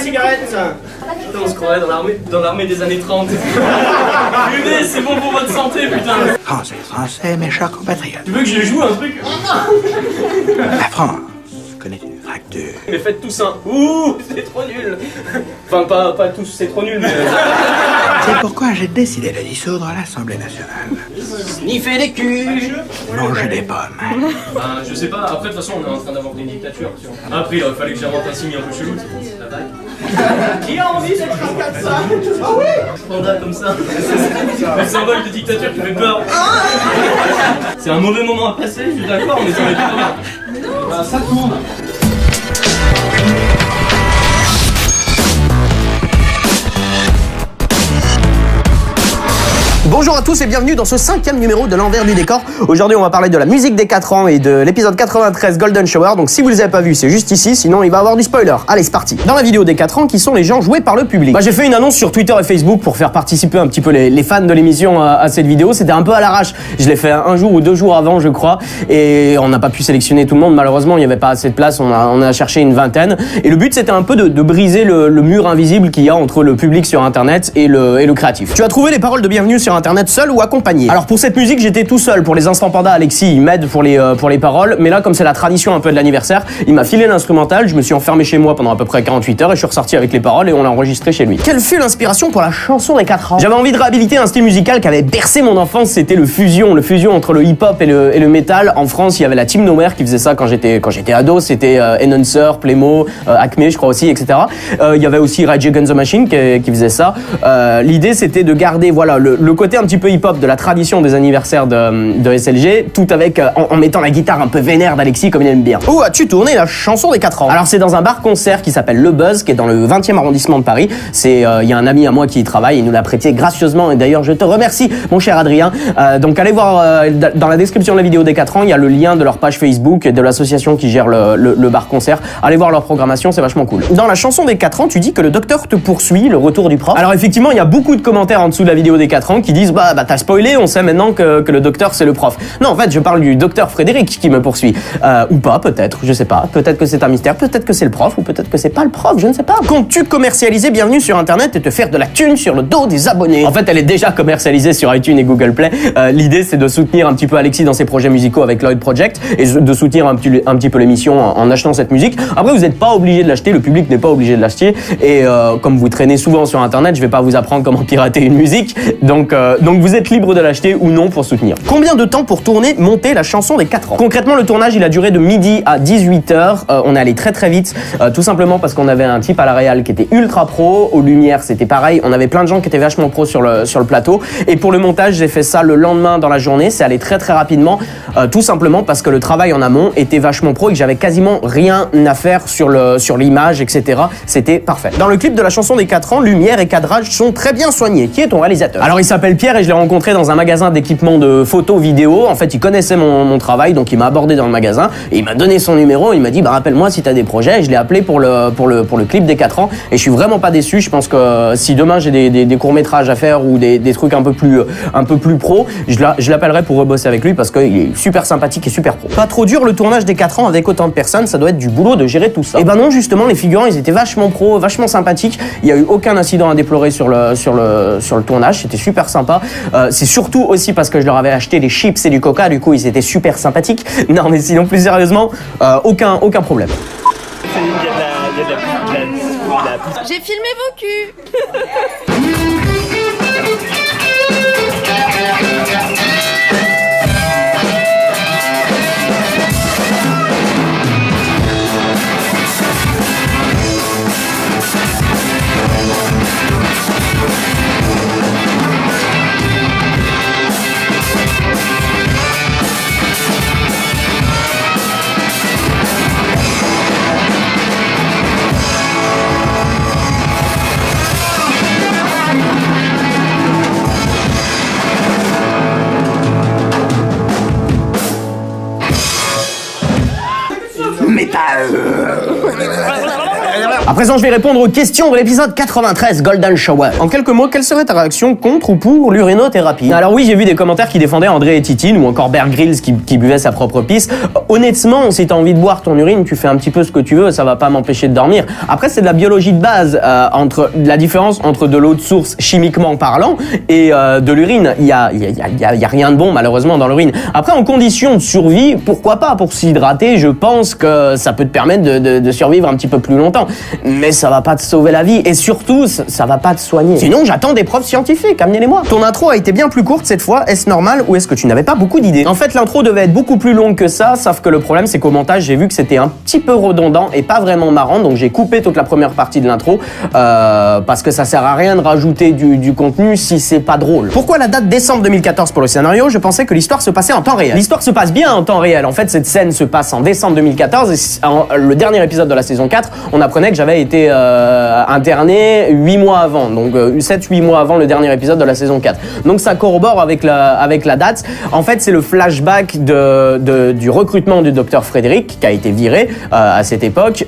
cigarette. Putain, on se croirait dans l'armée des années 30. Buvez, c'est bon pour votre santé, putain. Français, mes chers compatriotes. Tu veux que je joue un truc? La France connaît une fracture. Mais faites tous un. Ouh, c'est trop nul. Enfin, pas tous, c'est trop nul, mais. C'est pourquoi j'ai décidé de dissoudre l'Assemblée nationale. Sniffer des culs. Manger des pommes. Ben, je sais pas, après, de toute façon, on est en train d'avoir une dictature. Après, il aurait fallu que j'invente un signe un peu chelou, c'est la vague. Qui a envie d'être comme ça? Ah oui! Panda comme ça. Le symbole de dictature qui fait peur. C'est un mauvais moment à passer, je suis d'accord, mais ça va être pas mal. Ben, ça tourne. Bonjour à tous et bienvenue dans ce 5e numéro de l'envers du décor. Aujourd'hui on va parler de la musique des 4 ans et de l'épisode 93 Golden Shower. Donc si vous les avez pas vus, c'est juste ici, sinon il va y avoir du spoiler. Allez, c'est parti. Dans la vidéo des 4 ans, qui sont les gens joués par le public? J'ai fait une annonce sur Twitter et Facebook pour faire participer un petit peu les fans de l'émission à cette vidéo. C'était un peu à l'arrache. Je l'ai fait un jour ou 2 jours avant, je crois, et on n'a pas pu sélectionner tout le monde. Malheureusement, il n'y avait pas assez de place. On a cherché une vingtaine. Et le but, c'était un peu de briser le mur invisible qu'il y a entre le public sur Internet et le créatif. Tu as trouvé les paroles de Bienvenue sur Internet seul ou accompagné? Alors pour cette musique, j'étais tout seul. Pour les instants panda, Alexis, il m'aide pour les paroles. Mais là, comme c'est la tradition un peu de l'anniversaire, il m'a filé l'instrumental. Je me suis enfermé chez moi pendant à peu près 48 heures et je suis ressorti avec les paroles et on l'a enregistré chez lui. Quelle fut l'inspiration pour la chanson des 4 ans? J'avais envie de réhabiliter un style musical qui avait bercé mon enfance. C'était le fusion entre le hip-hop et le metal. En France, il y avait la Team Nowhere qui faisait ça quand j'étais ado. C'était Enhancer, Playmo, Acme, je crois aussi, etc. Il y avait aussi Rage Against the Machine qui faisait ça. L'idée, c'était de garder le côté un petit peu hip-hop de la tradition des anniversaires de SLG, tout avec en mettant la guitare un peu vénère d'Alexis comme il aime bien. Où as-tu tourné la chanson des 4 ans? Alors c'est dans un bar-concert qui s'appelle Le Buzz, qui est dans le 20e arrondissement de Paris. Il y a un ami à moi qui y travaille, il nous l'a prêté gracieusement et d'ailleurs je te remercie mon cher Adrien. Donc allez voir dans la description de la vidéo des 4 ans, il y a le lien de leur page Facebook et de l'association qui gère le bar-concert. Allez voir leur programmation, c'est vachement cool. Dans la chanson des 4 ans, tu dis que le docteur te poursuit, le retour du prof. Alors effectivement, il y a beaucoup de commentaires en dessous de la vidéo des 4 ans qui disent bah t'as spoilé, on sait maintenant que le docteur c'est le prof. Non, en fait, je parle du docteur Frédéric qui me poursuit. Ou pas, peut-être, je sais pas. Peut-être que c'est un mystère, peut-être que c'est le prof, ou peut-être que c'est pas le prof, je ne sais pas. Comptes-tu commercialiser Bienvenue sur Internet et te faire de la thune sur le dos des abonnés? En fait, elle est déjà commercialisée sur iTunes et Google Play. L'idée, c'est de soutenir un petit peu Alexis dans ses projets musicaux avec Lloyd Project et de soutenir un petit peu l'émission en achetant cette musique. Après, vous n'êtes pas obligé de l'acheter, le public n'est pas obligé de l'acheter. Et comme vous traînez souvent sur Internet, je vais pas vous apprendre comment pirater une musique. Donc vous êtes libre de l'acheter ou non pour soutenir. Combien de temps pour tourner, monter la chanson des 4 ans? Concrètement, le tournage, il a duré de midi à 18h. On est allé très très vite, tout simplement parce qu'on avait un type à la réal qui était ultra pro. Aux lumières, c'était pareil. On avait plein de gens qui étaient vachement pro sur le plateau. Et pour le montage, j'ai fait ça le lendemain dans la journée. C'est allé très très rapidement, tout simplement parce que le travail en amont était vachement pro et que j'avais quasiment rien à faire sur l'image, etc. C'était parfait. Dans le clip de la chanson des 4 ans, lumière et cadrage sont très bien soignés. Qui est ton réalisateur? Alors, il s'appelle Pierre et je l'ai rencontré dans un magasin d'équipement de photos vidéo. En fait, il connaissait mon travail, donc il m'a abordé dans le magasin et il m'a donné son numéro. Il m'a dit rappelle-moi si t'as des projets. Et je l'ai appelé pour le clip des 4 ans et je suis vraiment pas déçu. Je pense que si demain j'ai des courts-métrages à faire ou des trucs un peu plus pro, je l'appellerai pour rebosser avec lui parce qu'il est super sympathique et super pro. Pas trop dur le tournage des 4 ans avec autant de personnes, ça doit être du boulot de gérer tout ça. Et ben non, justement, les figurants, ils étaient vachement pro, vachement sympathiques. Il y a eu aucun incident à déplorer sur le tournage, c'était super sympa. C'est surtout aussi parce que je leur avais acheté des chips et du coca, du coup ils étaient super sympathiques. Non mais sinon plus sérieusement, aucun problème. J'ai filmé vos culs. présent, je vais répondre aux questions de l'épisode 93, Golden Shower. En quelques mots, quelle serait ta réaction contre ou pour l'urinothérapie? Alors oui, j'ai vu des commentaires qui défendaient André et Titine ou encore Bear Grylls qui buvait sa propre pisse. Honnêtement, si t'as envie de boire ton urine, tu fais un petit peu ce que tu veux, ça va pas m'empêcher de dormir. Après, c'est de la biologie de base, entre la différence entre de l'eau de source chimiquement parlant et de l'urine. Il y a rien de bon malheureusement dans l'urine. Après, en condition de survie, pourquoi pas? Pour s'hydrater, je pense que ça peut te permettre de survivre un petit peu plus longtemps. Mais ça va pas te sauver la vie et surtout, ça va pas te soigner. Sinon, j'attends des preuves scientifiques, amenez-les-moi. Ton intro a été bien plus courte cette fois, est-ce normal ou est-ce que tu n'avais pas beaucoup d'idées? En fait, l'intro devait être beaucoup plus longue que ça, sauf que le problème c'est qu'au montage, j'ai vu que c'était un petit peu redondant et pas vraiment marrant, donc j'ai coupé toute la première partie de l'intro parce que ça sert à rien de rajouter du contenu si c'est pas drôle. Pourquoi la date décembre 2014 pour le scénario? Je pensais que l'histoire se passait en temps réel. L'histoire se passe bien en temps réel. En fait, cette scène se passe en décembre 2014 et le dernier épisode de la saison 4, on apprenait que j'avais été interné 8 mois avant, donc 7-8 mois avant le dernier épisode de la saison 4. Donc ça corrobore avec la date. En fait, c'est le flashback du recrutement du docteur Frédéric qui a été viré à cette époque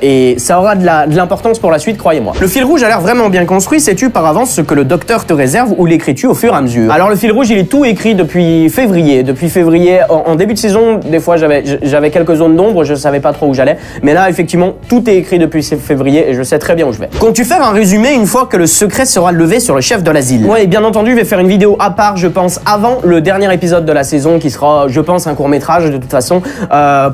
et ça aura de l'importance pour la suite, croyez-moi. Le fil rouge a l'air vraiment bien construit. Sais-tu par avance ce que le docteur te réserve ou l'écris-tu au fur et à mesure? Alors le fil rouge, il est tout écrit depuis février. Depuis février, en début de saison, des fois j'avais quelques zones d'ombre, je savais pas trop où j'allais. Mais là, effectivement, tout est écrit depuis février et je sais très bien où je vais. Comptes-tu faire un résumé une fois que le secret sera levé sur le chef de l'asile? Ouais, bien entendu, je vais faire une vidéo à part, je pense, avant le dernier épisode de la saison qui sera, je pense, un court-métrage de toute façon,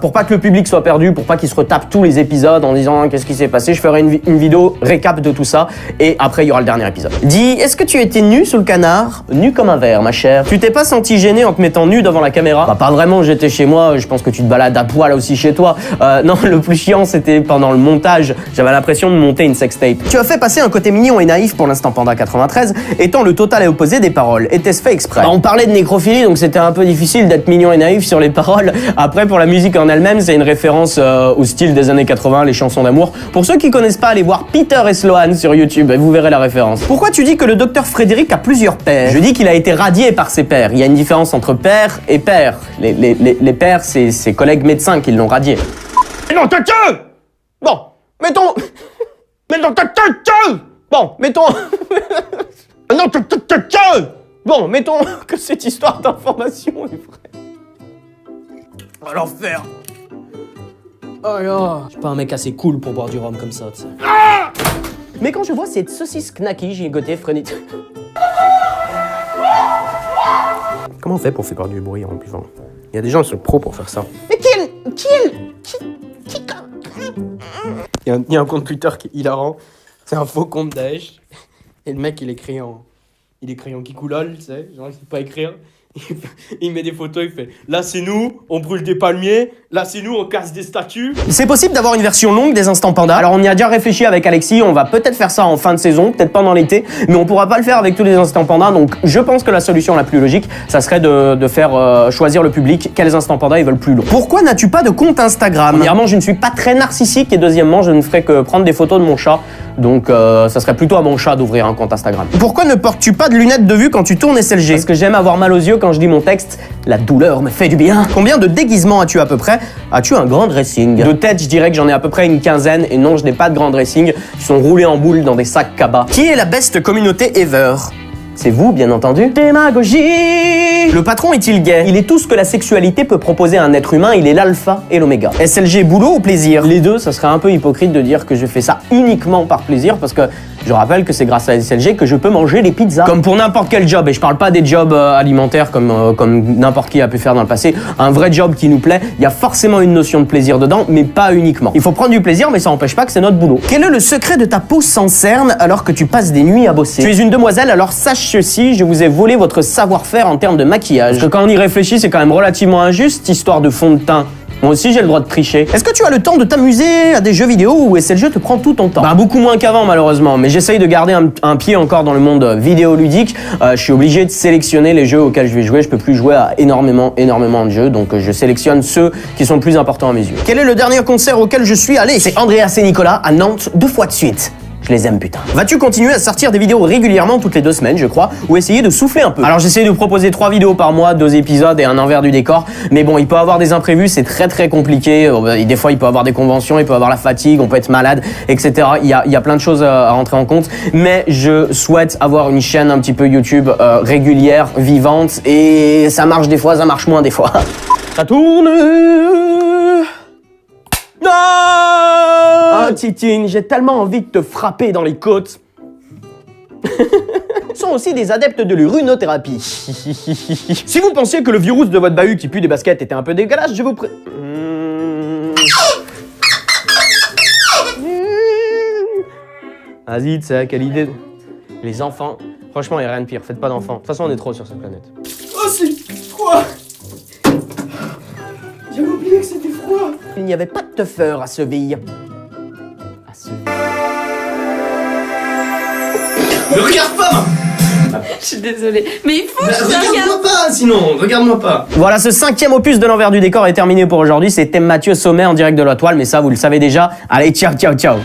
pour pas que le public soit perdu, pour pas qu'il se retape tous les épisodes en disant qu'est-ce qui s'est passé. Je ferai une vidéo récap de tout ça et après il y aura le dernier épisode. Dis, est-ce que tu étais nu sous le canard? Nu comme un verre, ma chère. Tu t'es pas senti gêné en te mettant nu devant la caméra? Bah pas vraiment, j'étais chez moi, je pense que tu te balades à poil aussi chez toi. Non, le plus chiant c'était pendant le montage, j'avais l'impression de monter une sextape. Tu as fait passer un côté mignon et naïf pour l'instant Panda 93, étant le total et opposé des paroles. Était-ce fait exprès? Bah, on parlait de nécrophilie, donc c'était un peu difficile d'être mignon et naïf sur les paroles. Après, pour la musique en elle-même, c'est une référence au style des années 80, les chansons d'amour. Pour ceux qui connaissent pas, allez voir Peter et Sloan sur YouTube et vous verrez la référence. Pourquoi tu dis que le docteur Frédéric a plusieurs pères? Je dis qu'il a été radié par ses pères. Il y a une différence entre père et père. Les pères, c'est ses collègues médecins qui l'ont radié. Non, ta queue! Bon, mettons... Mettons ta queue! Bon, mettons... Non, ta queue! Bon, mettons que cette histoire d'information est vraie. On va l'enfer. Oh là. Je suis pas un mec assez cool pour boire du rhum comme ça, tu sais. Ah! Mais quand je vois cette saucisse knacky, j'ai goûté frénétique. Comment on fait pour faire du bruit en buvant? Il y a des gens qui sont pros pour faire ça. Mais il y a un compte Twitter qui est hilarant. C'est un faux compte Daesh. Et le mec, il écrit en kikoulol, tu sais, genre il sait pas écrire. Il met des photos, il fait « Là c'est nous, on brûle des palmiers, là c'est nous, on casse des statues. » C'est possible d'avoir une version longue des Instants Panda. Alors on y a déjà réfléchi avec Alexis, on va peut-être faire ça en fin de saison, peut-être pendant l'été, mais on pourra pas le faire avec tous les Instants Panda, donc je pense que la solution la plus logique, ça serait de faire choisir le public quels Instants Panda ils veulent plus long. Pourquoi n'as-tu pas de compte Instagram? Premièrement, je ne suis pas très narcissique et deuxièmement, je ne ferai que prendre des photos de mon chat, donc ça serait plutôt à mon chat d'ouvrir un compte Instagram. Pourquoi ne portes-tu pas de lunettes de vue quand tu tournes SLG? Parce que j'aime avoir mal aux yeux quand je lis mon texte, la douleur me fait du bien. Combien de déguisements as-tu à peu près? As-tu un grand dressing? De tête, je dirais que j'en ai à peu près une quinzaine et non, je n'ai pas de grand dressing. Ils sont roulés en boule dans des sacs cabas. Qui est la best communauté ever? C'est vous, bien entendu. Démagogie! Le patron est-il gay? Il est tout ce que la sexualité peut proposer à un être humain, il est l'alpha et l'oméga. SLG, boulot ou plaisir? Les deux, ça serait un peu hypocrite de dire que je fais ça uniquement par plaisir, parce que je rappelle que c'est grâce à SLG que je peux manger les pizzas. Comme pour n'importe quel job, et je parle pas des jobs alimentaires comme n'importe qui a pu faire dans le passé, un vrai job qui nous plaît, il y a forcément une notion de plaisir dedans, mais pas uniquement. Il faut prendre du plaisir, mais ça n'empêche pas que c'est notre boulot. Quel est le secret de ta peau sans cerne alors que tu passes des nuits à bosser? Tu es une demoiselle, alors sache ceci, je vous ai volé votre savoir-faire en termes de maquillage. Parce que quand on y réfléchit, c'est quand même relativement injuste, histoire de fond de teint. Moi aussi j'ai le droit de tricher. Est-ce que tu as le temps de t'amuser à des jeux vidéo ou SLG te prend tout ton temps? Bah beaucoup moins qu'avant malheureusement, mais j'essaye de garder un pied encore dans le monde vidéoludique. Je suis obligé de sélectionner les jeux auxquels je vais jouer, je peux plus jouer à énormément de jeux, donc je sélectionne ceux qui sont le plus importants à mes yeux. Quel est le dernier concert auquel je suis allé? C'est Andreas et Nicolas à Nantes 2 fois de suite. Je les aime, putain. Vas-tu continuer à sortir des vidéos régulièrement toutes les 2 semaines, je crois, ou essayer de souffler un peu? Alors j'essaie de proposer 3 vidéos par mois, 2 épisodes et un envers du décor, mais bon, il peut y avoir des imprévus, c'est très compliqué. Des fois, il peut y avoir des conventions, il peut y avoir la fatigue, on peut être malade, etc. Il y a plein de choses à rentrer en compte, mais je souhaite avoir une chaîne un petit peu YouTube régulière, vivante, et ça marche des fois, ça marche moins des fois. Ça tourne. Non! Ah, Titine, j'ai tellement envie de te frapper dans les côtes. Sont aussi des adeptes de l'urunothérapie. Si vous pensiez que le virus de votre bahut qui pue des baskets était un peu dégueulasse, je vous Vas-y, tu sais, quelle idée. Les enfants, franchement, il n'y a rien de pire, faites pas d'enfants. De toute façon, on est trop sur cette planète. Oh, c'est froid. J'avais oublié que c'était froid. Il n'y avait pas de teufeur à Seville. Ne regarde pas. Je suis désolée. Mais il faut que je te regarde. Regarde-moi pas, sinon, regarde-moi pas. Voilà, ce 5e opus de l'envers du décor est terminé pour aujourd'hui. C'était Mathieu Sommet en direct de la toile, mais ça, vous le savez déjà. Allez, ciao, ciao, ciao.